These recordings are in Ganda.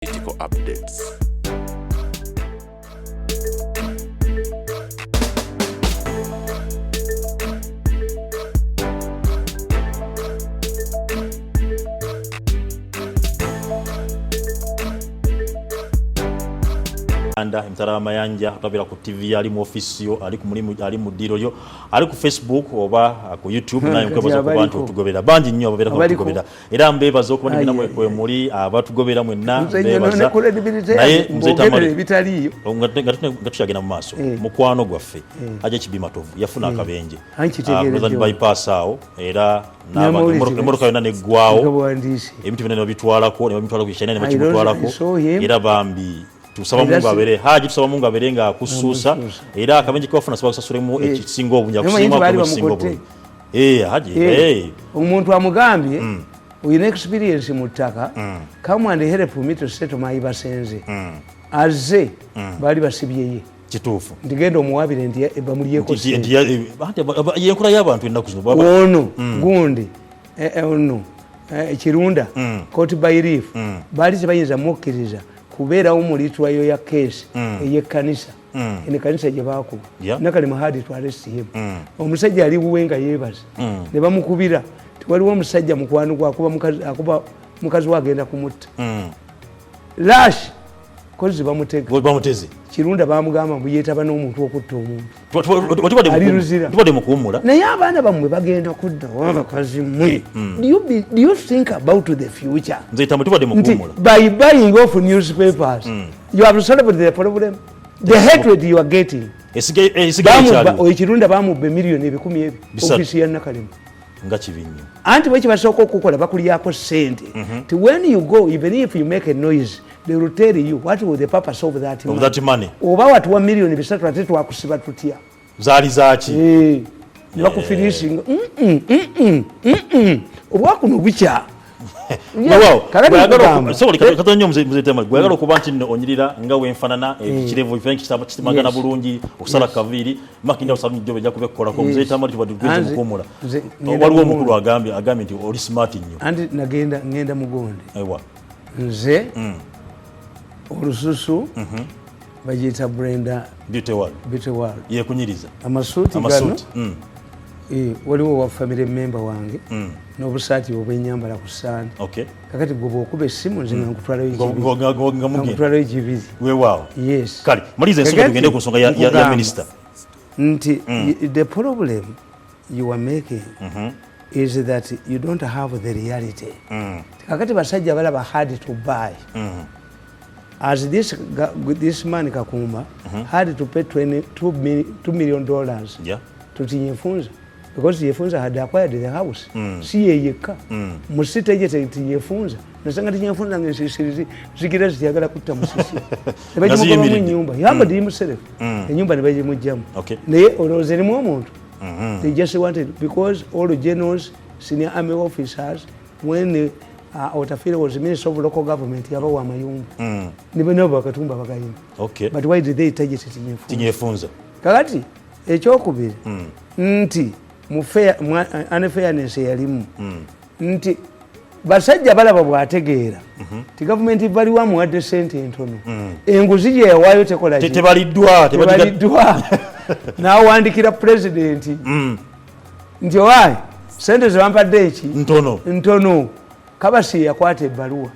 Political updates. Mtara Mayanja tabira ku TV ali mu office yo ali ku mulimu ali mu diro yo ali ku Facebook oba ku YouTube nayo kwebaza ku bantu tugobera banji nnyo ababera ku tugobera era mbebaza okuba nina mwe muri abatugobera mwenna mbebaza naye mzetamali bitaliyo ngatushagena mu maso mukwano gwaffe aje kibima tovu yafuna akabenje muzanyi bypass awo era n'amotoka yona negwawo ebintu binene bitwalako ne bitwalako kishane ne bakimutwalako era bambi tusaba Mungu abere haji tusaba Mungu abere nga kususa era akabenje kwafuna sabaka sasuremu ekisingo obunya kusima ku singo obu haji umuntu amugambye uyine experience mutaka come and help me to settle my basenze aze bali basibye kitufu ndigenda omuwabire ndi bamuliyeko ndi yenkura y'abantu ennaku zino baba ono gundi ono kirunda court by reef bali zibayinza mukkiriza kubeera omulitwayo ya case eyekanisa ene kanisa gye bakuba nakali mahadi twalesi yemu omusajja ali buwenga yebaza ne bamukubira tiwaliwo omusajja mukwano akuba mukazi wagenda kumutta lash kozi bamuteze kirunda bamugamba mbuyetaba n'omuntu okutta omuntu tubadde mukuwumula naye abaana bamwe bagenda kudda wabakazi mwe do you think about the future nzeyitamu tubadde mukuwumula by buying off newspapers you have solved the problem the hatred you are getting ekirunda bamubba emiliyoni 10 ofisi ya Nakalimu nga kibinyo anti bwe kibasooka okukola bakuliyako sente when you go even if you make a noise they will tell you what was the purpose of that money oba watu wa miliyoni 3 ate twakusiba tutya zaali zaaki ne bakufinishinga obwakuno bukya katonyo muzetema gwagala okuba nti nno onyirira nga wenfanana ekirevu kitimagana bulungi okusala kaviri makinda osamu jobe ja kubekolako muzetama tibadugweze mukumula waliwo omukulu agambye nti oli smart nnyo andi ngenda mugonde ewa nze olususu bagiyita Brenda Beauty World yekunyiriza amasuuti gano waliwo wa family member wange n'obusaati obwenyambala ku ssaani kakati gwe bw'okuba essimu nze nkutwalayo ekibiri weewaawo yes kale maliza ensonga tugende ku nsonga ya minisita nti the problem you are making is that you don't have the reality kakati basajja balaba hard to buy as this man Kakumba had to pay $2 million to Tinyefunza because Tinyefunza had acquired the house si yeyeka musite je Tinyefunza nasanga Tinyefunza ngesisirizi zikira ziyagala kutta musisi nebaje mu nyumba yamba ndi musere enyumba nebaje mujjamu naye olozerimu omuntu they just wanted because all the generals senior army officers when Otafire was Minister of Local Government yabawa amayumba nibo nabo bakatumba bagayina but why did they target Tinyefunza kakati ekyokubiri nti mu unfairness yalimu nti basajja balaba bwategeera ti government baliwa muwadde sente entono enguzi gye yawaayo tebaliddwa n'awandikira president nti owaayi sente zebampadde eki ntono Kabasi yakwata ebbaluwa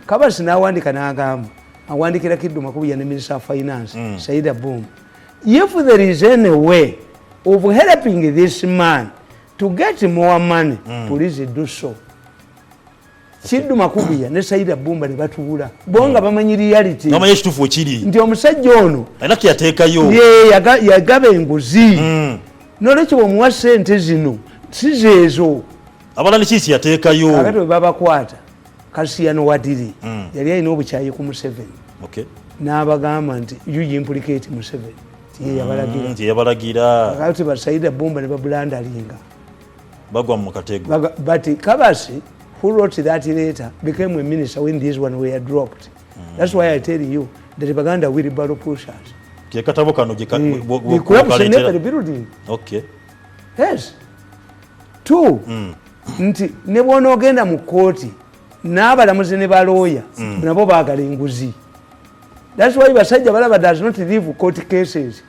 Kabasi n'awandika n'agamba awandikira Kiduma Kubuya ne Minister of Finance Saida Boom if there is any way of helping this man to get more money please do so Kiduma Kubuya ne Saida Bumba ne batuula bonga bamanyi reality ngama yeshitufu ekiri nti omusajja ono alaki yateekayo yagaba enguzi n'olwekyo omuwa sente zino si zeezo abala nikisi yateekayo kakati bwe babakwata Kasiyano Wadiri yali alina obukyayi ku Museveni n'abagamba nti you implicate Museveni yabalagira kakati Saida Bumba ne babulandalinga bagwa mu katego but Kabasi who wrote that letter became a minister when this one were dropped that's why I tell you that Baganda will borrow pushers katabo kano building yes two nti ne bw'onoogenda mu kkooti n'abalamuzi ne balooya nabo baagala enguzi. That's why basajja balaba does not leave court cases.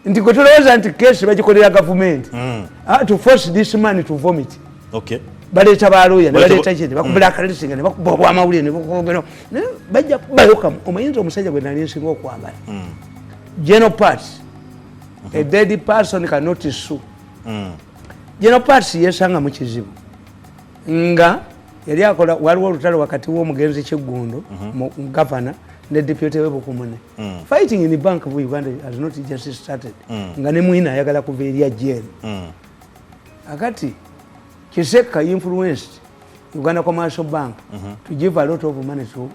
Nti gwe tulowooza nti case bagikolera government to force this man to vomit. Okay. Baleeta balooya ne baleeta kye ne bakubula akalising ne bakuba obwamawulire ne bakugera bajja kubayoka omuyinza omusajja gwe nali nsinga okwagala. General parts. A dead person cannot sue. General parts yesanga mu kizibu nga yali akola waliwo olutalo wakati w'omugenzi Kiggundo mu governor ne deputy we Bukumune. Fighting in the Bank of Uganda has not just started. Nga ne mwina ayagala kuva eri ajjeni. Akati Kiseka influenced Uganda Commercial Bank to give a lot of money to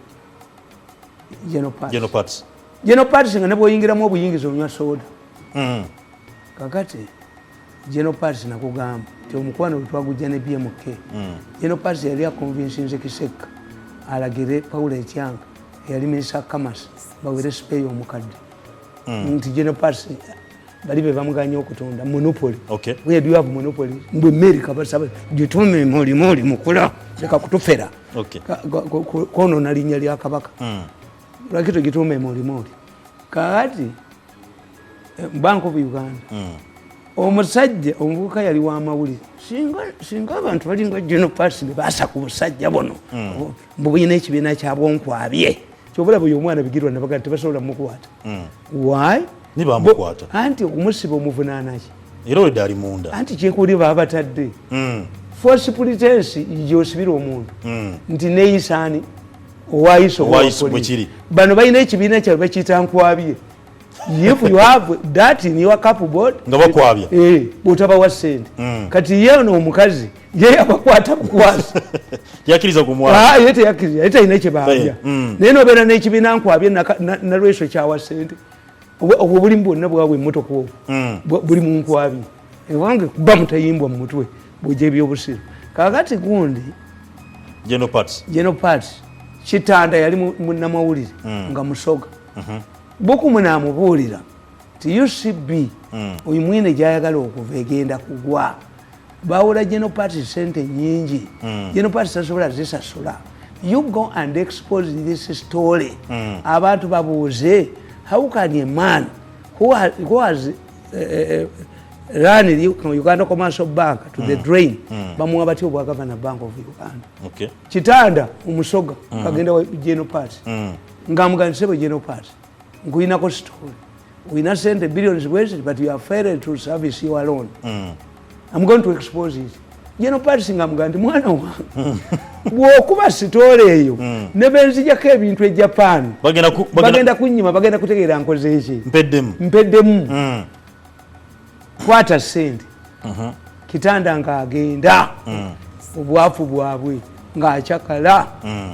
General Parts. General Parts nga ne bw'oyingiramu obuyingizi onywa soda. Kakati General Parts nakugamba nti omukwano twagujja ne BMK. General Parts yali akonvinsinze Kiseka alagire Paulo Etyanga yali Minister Commerce bawere spray omukadde. Nti General Parts bali be bamuganya okutunda monopoly. Okay. Where do you have monopoly? Mbe America basaba gitume moli mukula leka kutufera. Okay. Kono na linya lya kabaka. Lakito gitume moli. Kakati Bank of Uganda. Omusajja omuvuka yali wa mawuli singa abantu balinga General Parts ne basa ku busajja bono mbuyina ekibiina kyabonkwabye kyobula bwe omwana bigirwa nabaga tebasobola mukwata. Why? Ni bamukwata anti okumusiba omuvunaanaki era olwo ali munda anti kyekuli baabatadde false pretense gyosibira omuntu nti neyisaani owaiso bwekiri bano balina ekibiina kyabwe bakiyita nkwabye. If you have that in your cupboard nga bakwabya bwotaba wa ssente kati ye ono omukazi ye abakwata bukwasi yakiriza kumwala ye teyakiriza ye talina ekyebaabya naye nobeera n'ekibiina nkwabye nalweso kyawa ssente obwo bulimu bwonna bwabwe emmotoka obwo buli mu nkwabye ewange kuba mutayimbwa mu mutwe bwojja ebyobusiru. Kakati gundi General Parts Kitanda yali munnamawulire nga musoga Bukumune amubuulira ti UCB oyo mwine gyayagala okuva egenda kugwa bawula General Parts sente nyingi. General Parts tasobola zisasula. You go and expose this story. Abantu babuuze how can a man who has run Uganda Commercial Bank to the drain bamuwa batyo bwa Governor Bank of Uganda. Okay. Kitanda umusoga kagenda wa General Parts ngamuganisebe General Parts nguinako story wina sente billions wasted but you are failed to service your loan. I'm going to expose it. General Parts ngamugandi mwana wange bwokuba story eyo ne benzijako ebintu e Japan bagenda kunyima bagenda kutegeera nkoze eki mpeddemu kwata sente Kitanda ng'agenda obwafu bwabwe ng'akyakala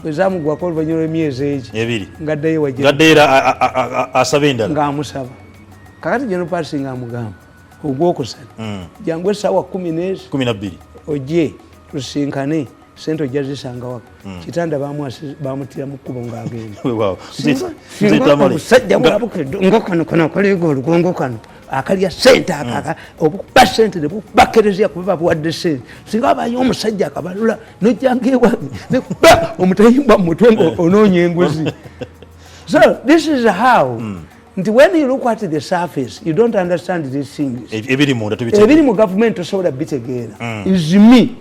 bwezamugwako oluvannyuma lw'emyezi egi ngaddeyo asaba endala ng'amusaba. Kakati General Parts ng'amugamba ogwokusatu jangu essaawa 12 ojje tusinkane sente ojja zisanga waka. Kitanda bamutira mu kkubo ng'agenda omusajja bwabukedde nga kano kaliga olugongo kano akalya sente akaka okuba sente ne bubakerezya kuba babuwadde sente singa abayo omusajja akabalula nojjanga ewange nekuba omutayimbwa mu mutwe ng'onoonya enguzi. So this is how nti when you look at the surface you don't understand these things. Ebiri mu government tosobola bitegeera. Is me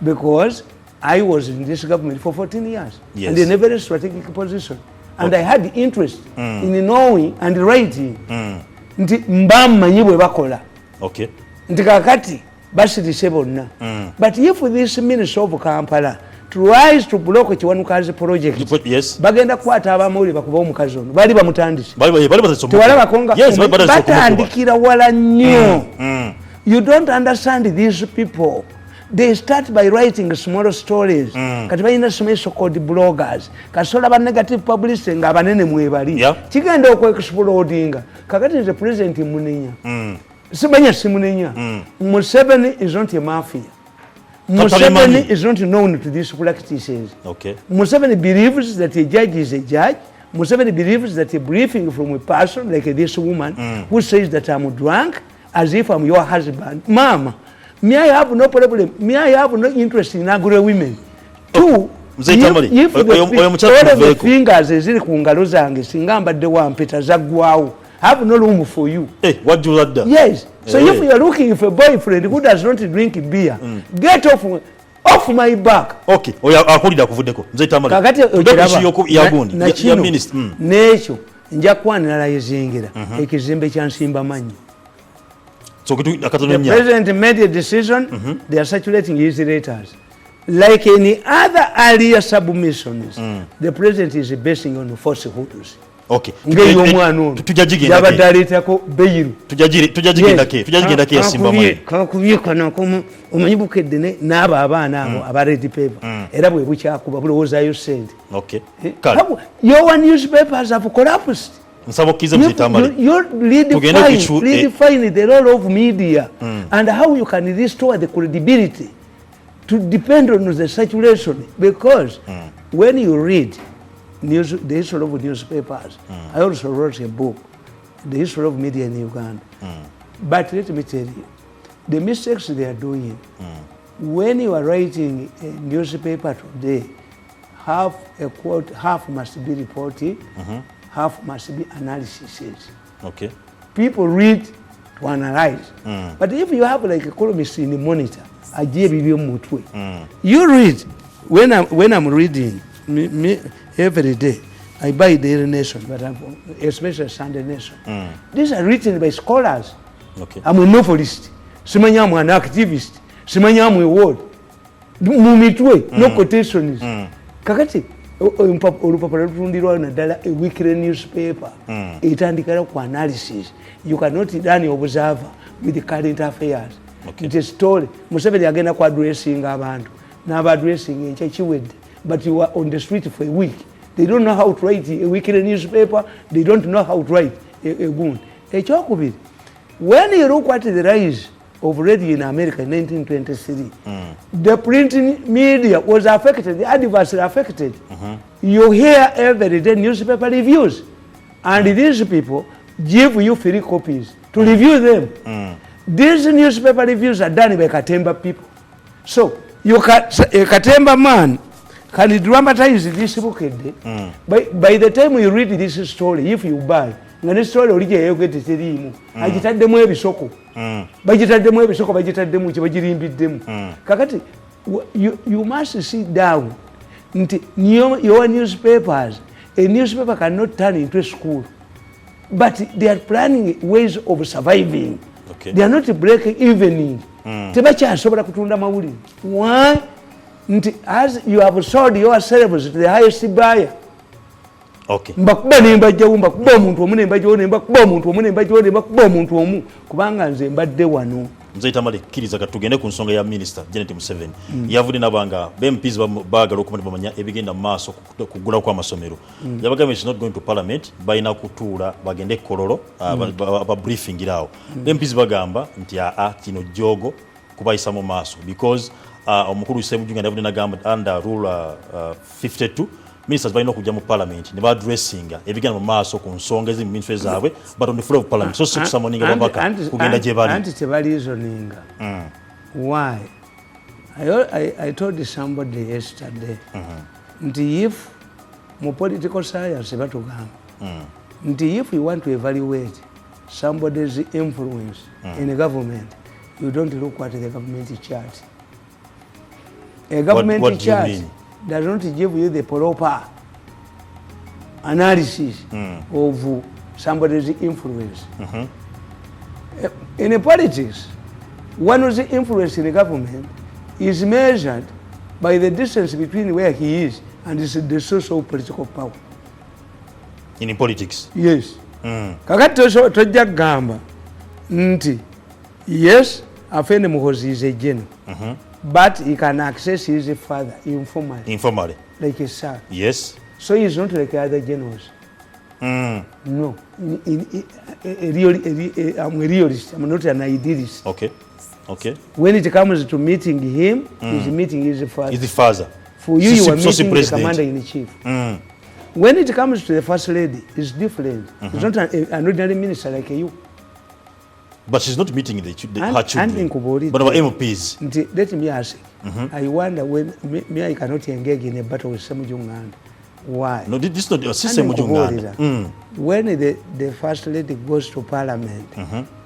because I was in this government for 14 years and in a very strategic position and I had interest in knowing and writing nti mba mmanyi bwe bakola nti kakati basirise bonna. But if this Ministry of Kampala tries to block Kiwanukazi project bagenda kukwata abamawulire bakuba omukazi ono bali bamutandise tewalabako nga batandikira wala nnyo. You don't understand these people. They start by writing small stories. Kati balina so-called bloggers. Kasola ba negative publicity nga abanene mwebali. Kigenda okweexplodinga. Kakati nze president Munenya. Simanya Simunenya. Museveni is not a mafia. Museveni is not known to these practices. Museveni believes that a judge is a judge. Museveni believes that a briefing from a person like this woman who says that I'm drunk as if I'm your husband. Mama, Me, I have no problem. Me, I have no interest in Agro women. Two, if the fingers is in Kungalozang, Singamba de Wampeta Zagwao, have no room for you. Hey, what do you do? Yes. So if you are looking for a boyfriend who does not drink beer, get off my back. Okay. Akulida kuvudeko. Nzaitamali. Kakati yagundi. Ya minister. Necho. Njakwanira yezingira. Ekizimbe kya Nsimba Manyi. So the president made a decision. They are circulating his letters. Like any other earlier submissions, the president is basing on falsehoods. Okay. Ngeyo omwana ono. Tujagigenda. Yabadalitako Beyiru. Tujagigenda ke Nsimba Manyi. Kakubye kana komu omanyibukedde n'abo abaana abo aba red paper. Era bwe bukyakuba bulowoozayo ssente. Okay. Your newspapers have collapsed. You redefine the role of media and how you can restore the credibility to depend on the circulation. Because when you read the history of newspapers, I also wrote a book, The History of Media in Uganda. But let me tell you, the mistakes they are doing, when you are writing a newspaper today, half a quote, half must be reported, half must be analysis. Okay. People read to analyze. But if you have like a columnist in the Monitor, you read. When I'm reading, me every day, I buy Daily Nation, but especially Sunday Nation. These are written by scholars. Okay. I'm a novelist. I'm an activist. I'm a word. No quotations. Kakati. Olupapula lutundirwa naddala a weekly newspaper etandikira ku analysis. You cannot run observer with the current affairs. Okay. It is story. Museveni agenda ku addressing abantu n'aba addressing enkya kiwedde, but you are on the street for a week. They don't know how to write a weekly newspaper. They don't know how to write a goon. Ekyokubiri, when you look at the rise of radio in America in 1923, the printing media was affected, the adversely affected. You hear every day newspaper reviews, and these people give you free copies to review them. These newspaper reviews are done by Katemba people. So you can, a Katemba man can dramatize this book. By the time you read this story, if you buy, ngane story olije yogete terimu agitaddemu ebisoko bagitaddemu ebisoko bagitaddemu kye bagirimbiddemu kakati you must sit down nti your newspapers, a newspaper cannot turn into a school, but they are planning ways of surviving. Okay. They are not breaking evening. Tebakyasobola kutunda mawulire. Why? Nti as you have sold yourselves to the highest buyer. Okay. Mbakuba nembajjawo mbakuba omuntu omu nembajjawo nembakuba omuntu omu nembajjawo nembakuba omuntu omu kubanga nze mbadde wano. Nzaitamali kkiriza katugende ku nsonga ya Minister Janet Museveni. Yavudde nabanga MPs baagala okumanya bamanya ebigenda mu maaso kugula kwa amasomero. Yabagamba is not going to parliament, balina kutuula bagende Kololo aba briefing irawo. MPs bagamba nti kino jogo kubayisa mu maaso because omukulu Ssemujunga yavudde nagamba under rule 52 ministers balina okujja mu parliament ne badressinga ebigenda mu maaso ku nsonga ezimu ministry zaabwe, but on the floor of parliament so sikusamoninga babaka kugenda gye bali anti tebaliizoninga. Why? I told somebody yesterday nti if mu political science batugamba nti if you want to evaluate somebody's influence in the government, you don't look at the government chart. A government chart does not give you the proper analysis of somebody's influence. In politics, one's influence in the government is measured by the distance between where he is and the social political power. In politics? Yes. Kakati tojja kugamba nti yes, Afende Muhoozi is a general. But he can access his father informally. Like his son. Yes. So he's not like other generals. No. I'm a realist. I'm not an idealist. Okay. When it comes to meeting him, he's meeting his father. He's the father. For you, you are meeting the commander-in-chief. When it comes to the first lady, it's different. It's not an ordinary minister like you. But she's not meeting her children. But our MPs. Let me ask. I wonder when me I cannot engage in a battle with Semujungand. Why? No, this is not a system. When the first lady goes to parliament,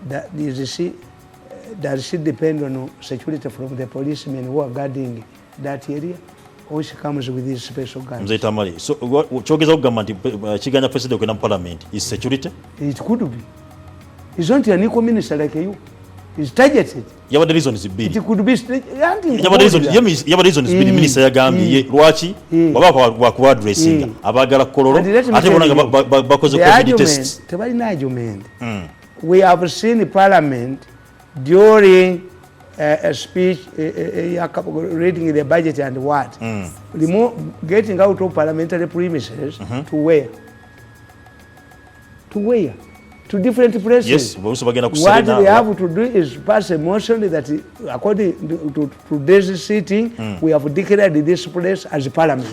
does she depend on security from the policemen who are guarding that area? Or she comes with these special guns? So, Chogeza government, Chiganya president in parliament is security? It could be. He's not an equal minister like you. He's targeted. Yeah, but the reason is big. It could be. Yeah, but the reason is big. Minister Yagambi, Ruachi, Baba addressing. Abagala Koloro. The argument. We have seen the parliament during a speech, reading the budget and what. Getting out of parliamentary premises to where? To where? To different places. Yes, what they have to do is pass a motion that according to today's sitting, we have declared this place as a parliament.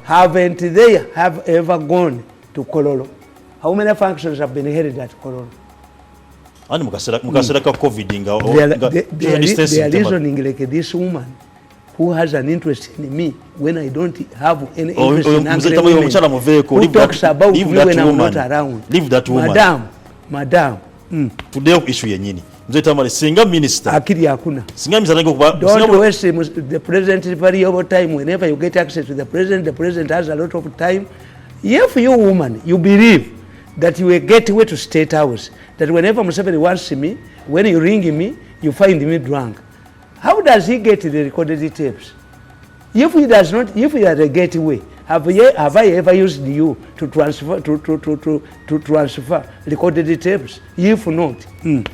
Haven't they ever gone to Kololo? How many functions have been held at Kololo? They are reasoning like this woman who has an interest in me when I don't have any interest in angry women, who talks about me when I'm not around. Leave that woman. Madam. Today issue yenyini. Mzetamale singa minister. Akili hakuna. Singa minister don't waste the president valuable time. Whenever you get access to the president has a lot of time. If you woman, you believe that you will get way to State House, that whenever Museveni wants me, when you ring me, you find me drunk. How does he get the recorded tapes? If he does not, if he has a gateway, have I ever used you to transfer to transfer recorded tapes? If not, Madam,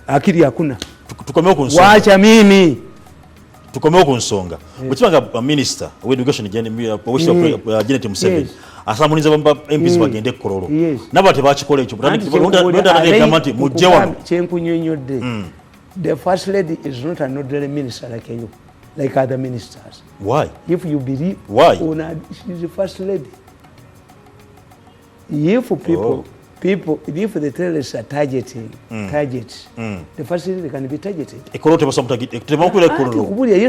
akili hakuna. Tukomeo kunsonga. Wacha mimi. Tukomeo kunsonga. Muchanga minister we education Janet Museveni. Asamuniza bamba MPs bagende Kololo. Nabate bakikola ekyo. Nda mujewa. Chenkunyonyodde. The first lady is not an ordinary minister like you, like other ministers. Why? If you believe, why? She's the first lady. If if the terrorists are targeting targets, the first lady can be targeted.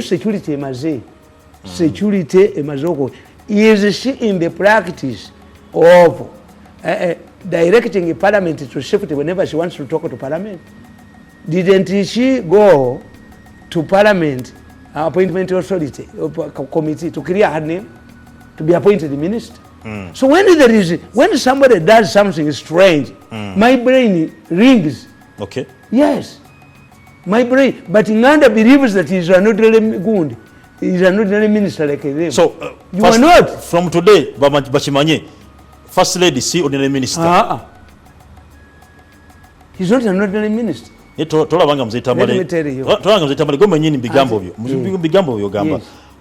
Security emaze. Security emazoko. Is she in the practice of directing a parliament to shift whenever she wants to talk to parliament? Didn't she go to parliament appointment authority committee to clear her name to be appointed minister? So when somebody does something strange, my brain rings. Okay. Yes, my brain. But Nganda believes that he's not really good. He's not really minister like them. So you are not. From today, Bachimanye, first lady, see ordinary minister. He's not an ordinary minister. Let me tell you.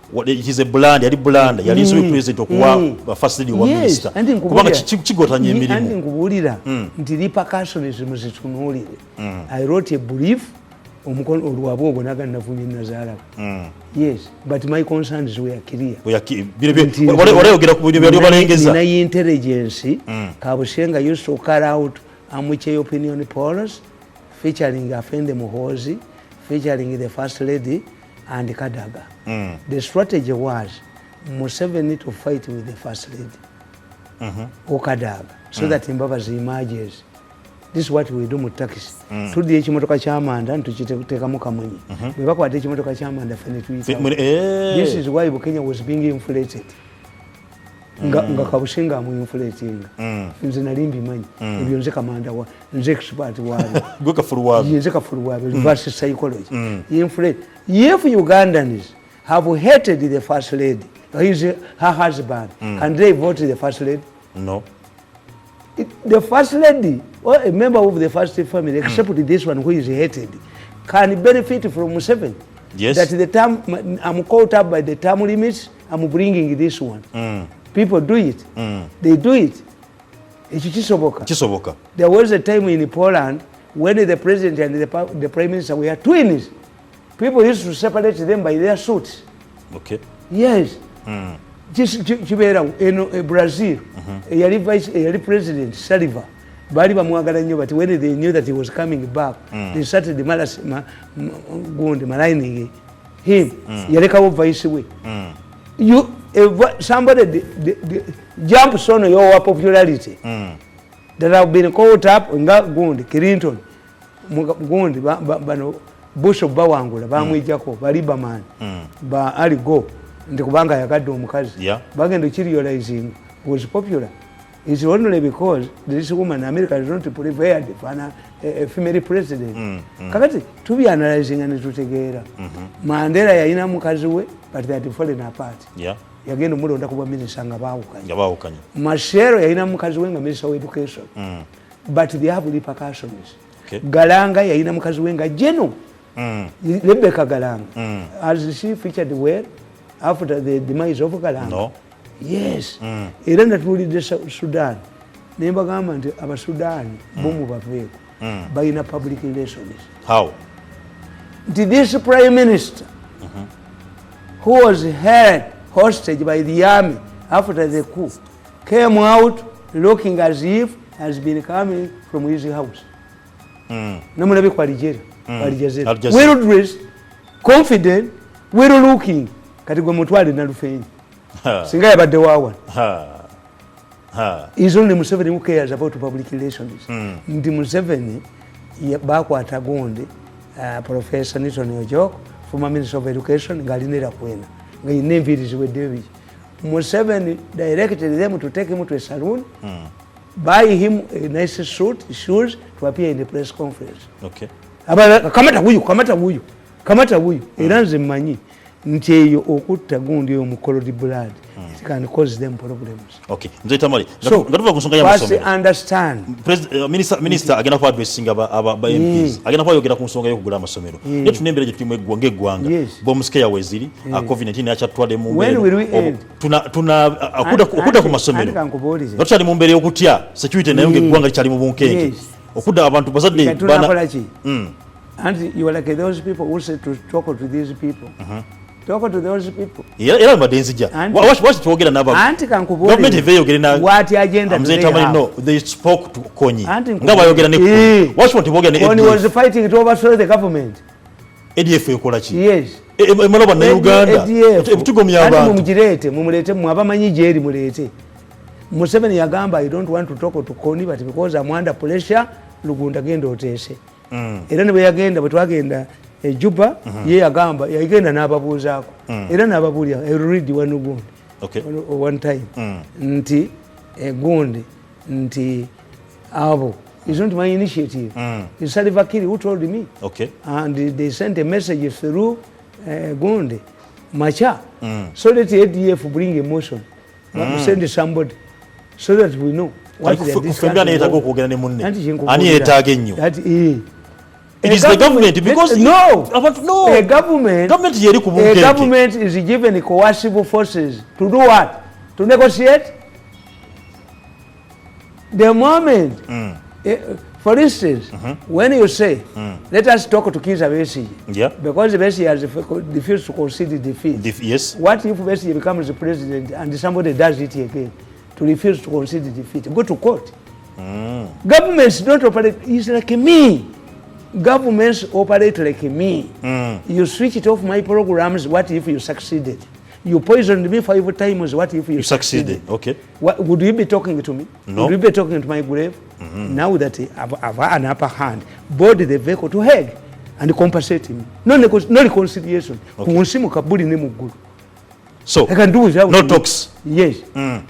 What it is a bland, yali bland, yali so president okuwa first lady wa minister. Kubanga chigotanye emirimu. Ndikubuulira nti repercussions muzitunuulire. I wrote a brief omukono olwabo ogwo naga nafunye Nazara. Yes, but my concerns were clear. Waliogera ku bintu byali balengeza. Nina intelligence Kabushenga used to carry out Amuche opinion polls featuring Afende Muhoozi, featuring the first lady and Kadaga. The strategy was Museveni to fight with the first lady, Kadaga, so that Mbabazi emerges. This is what we do with taxi. Tudi ekimotoka kyamanda ntukiteekamu kamunyi. Bwe bakwata ekimotoka kyamanda fene tuyita. This is why Kenya was being inflated. Nga Kabushenga amu inflating. Nze nalimbi manyi. Ebyo nze kamanda wa nze expert wali. Gwe kafuru wabi. Nze kafuru wabi. Reverse psychology. Inflate. If Ugandans have hated the first lady, her husband, can they vote the first lady? No. The first lady, or a member of the first family, except this one who is hated, can benefit from Museveni. Yes. That the term, I'm caught up by the term limits, I'm bringing this one. People do it. They do it. Chisoboka. There was a time in Poland when the president and the prime minister were twins. People used to separate them by their suits. Okay. Yes. kibeera eno Brazil eyali president Salva bali bamwagala nnyo but when they knew that he was coming back they started maligning him yalekawo vice we somebody jumps on your popularity that have been caught up nga gundi Clinton gundi bano Bush bawangula bamwijjako balibaman ba aligo ndi kubanga yagadde omukazi bagenda realizing was popular. It's only because this woman in America is not prepared for a female president. Kakati to be analyzing and to together. Mandela yayina mukazi we but they had fallen apart. Yagenda mulonda kuba minister nga bawukanye. Mashero yayina mukazi we nga minister of education. But they have repercussions. Galanga yayina mukazi we nga general. Rebecca Galanga. As she featured well after the demise of Galanga. No. Yes. Era natulidde Sudan. Nembagamba nti Abasudan bomu baveeko. Balina public relations. How? This prime minister who was held hostage by the army after the coup came out looking as if has been coming from his house. Namulabe kwa Algeria. Well dressed, confident, well looking. Kati gwe mutwale na lufenyi. Singa yabadde wawa. Is only Museveni who cares about public relations. Ndi Museveni bakwata gundi Professor Nitoni Ojok, former Minister of Education, ngalinera kwena. Nga envirizibwe David. Museveni directed them to take him to a saloon, buy him a nice suit, shoes to appear in the press conference. Okay. Kamata wuyu. Era nze mmanyi nti eyo okutta gundi omukolodi blood. It can cause them problems. Okay. Nze tamali. Ngatuva kusonga ya masomero. First understand. Minister agenda kwa addressinga aba MPs. Agenda kwa yogera kusonga yo kugula amasomero. Ye tunembere gye tulimwe gwange gwanga. Bomuskeya weziri. COVID-19 yachatwade mu mbere. When will we end? Tuna okuda ku masomero. Natali mu mbere okutya security nayo nge gwanga lichali mu bunkenge. Okuda abantu bazadde bana. And you are like those people who say to talk to these people. Talk to those people. Era madenzija. What twogera naba. Government eveyogera na. What agenda they have? No, they spoke to Konyi. Ngaba yogera ne Konyi. What twogera ne. Konyi was fighting to overthrow the government. ADF ekola ki? Yes. Emaloba na Uganda. Ebutugomya abantu. Mumulete mwabamanyi jeri mulete. Museveni yagamba I don't want to talk to Konyi but because I'm under pressure Lugunda genda otese. Era ne yagenda bwetwagenda Juba ye yagamba yagenda n'ababuuzaako era n'ababuulira read one gundi one time nti gundi nti abo is not my initiative. It's Salva Kiir who told me. And they sent a message through Gundi Macha so that the ADF bring emotion. Send somebody so that we know what they are discussing. It is the government because no, a government is given coercive forces to do what? To negotiate. The moment, for instance, when you say, let us talk to Kizza Besigye, because Besigye has refused to concede defeat. Yes. What if Besigye becomes the president and somebody does it again to refuse to concede defeat? Go to court. Governments don't operate. It's like me. Governments operate like me. You switch it off my programs. What if you succeeded? You poisoned me 5 times. What if you succeeded? Okay. Would you be talking to me? No. Would you be talking to my grave? Now that I've an upper hand, board the vehicle to Hague and compensate me. No reconciliation. So I can do without no talks. Yes.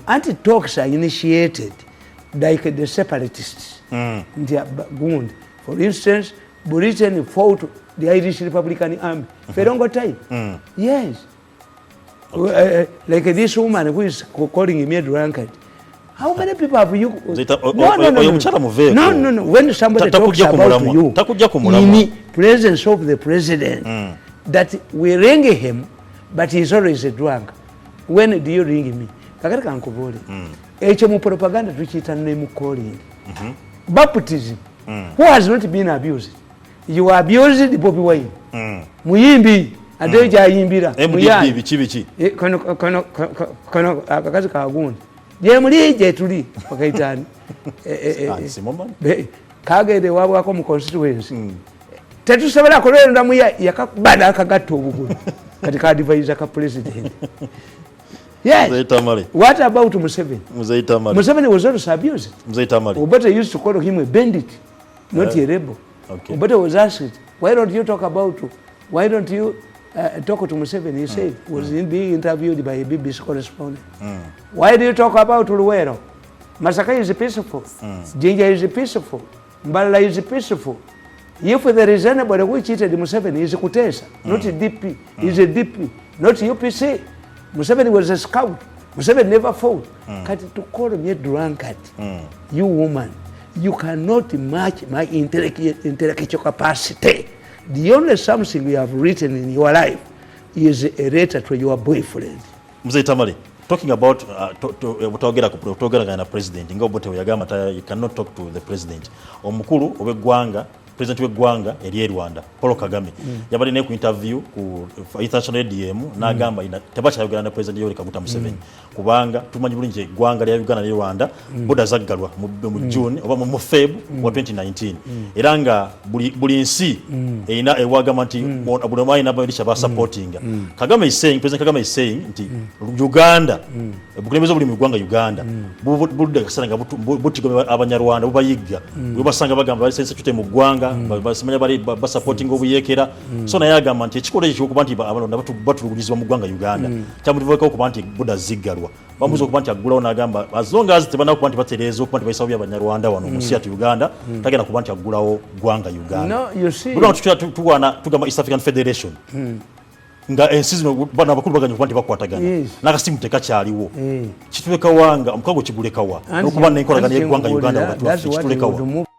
Anti-talks are initiated like the separatists. For instance, Britain fought the Irish Republican Army for a longer time. Yes. Like this woman who is calling me a drunkard. How many people have you? No. When somebody talks about you in the presence of the president, that we ring him, but he's always a drunk. When do you ring me? Kakati kankubuli. Echo mu propaganda tuchita name calling. Baptism. Who has not been abused? You abused Bobi Wine. Muyimbi. ate kyayimbira MDB biki kono akakazi kagundi gye muli gye tuli bakaitani kagende wabwako mu constituency tetusobola kulonda mu yakakubada akagatta obugulu kati ka advisor ka president. Yes. What about Museveni? Museveni was also abused. Obata used to call him a bandit, not a rebel. Okay. Obata was asked, why don't you talk to Museveni? He said, was being interviewed by a BBC correspondent. Why do you talk about Luwero? Masaka is peaceful. Jinja is peaceful. Mbala is peaceful. If there is anybody who cheated Museveni, is Kutesa, not a DP. He's a DP, not UPC. Museveni was a scout. Museveni never fought. To call me a drunkard, you woman, you cannot match my intellectual capacity. The only something you have written in your life is a letter to your boyfriend. Mzee Tamale, talking about utogera president, you cannot talk to the president. Omukulu obegwanga President w'eggwanga eri Rwanda Paul Kagame yabali ne ku interview ku international DM n'agamba tebakyayogera na President Yoweri Kaguta Museveni kubanga tumanyi bulungi eggwanga lya Uganda ne Rwanda boda zaggalwa mu June oba mu Feb wa 2019 era nga buli nsi erina ewagamba nti buli omwanya n'abayirisha ba supporting. Kagame is saying, President Kagame is saying nti Uganda bukulembeze buli mu ggwanga Uganda budde kasana nga butigome abanyarwanda bubayigga bubasanga bagamba bali sense tute mu ggwanga basimanya bali basupporting obuyekera so naye agamba nti ekikola ekyo okuba nti abalonda batulugulizibwa mu ggwanga Uganda kyamutuveka okuba nti buda ziggalwa bamuzo okuba nti aggulawo n'agamba as long as tebana okuba nti batereeza okuba nti bayisawo by'abanyarwanda wano mu nsi yatu Uganda tagenda kuba nti aggulawo ggwanga Uganda. Bula tuwana tugamba East African Federation nga ensi zino bana bakulu baganya okuba nti bakwatagana n'akasimu tekakyaliwo kituleka wanga omukago kigulekawa okuba n'enkolagana y'eggwanga Uganda kitulekawa.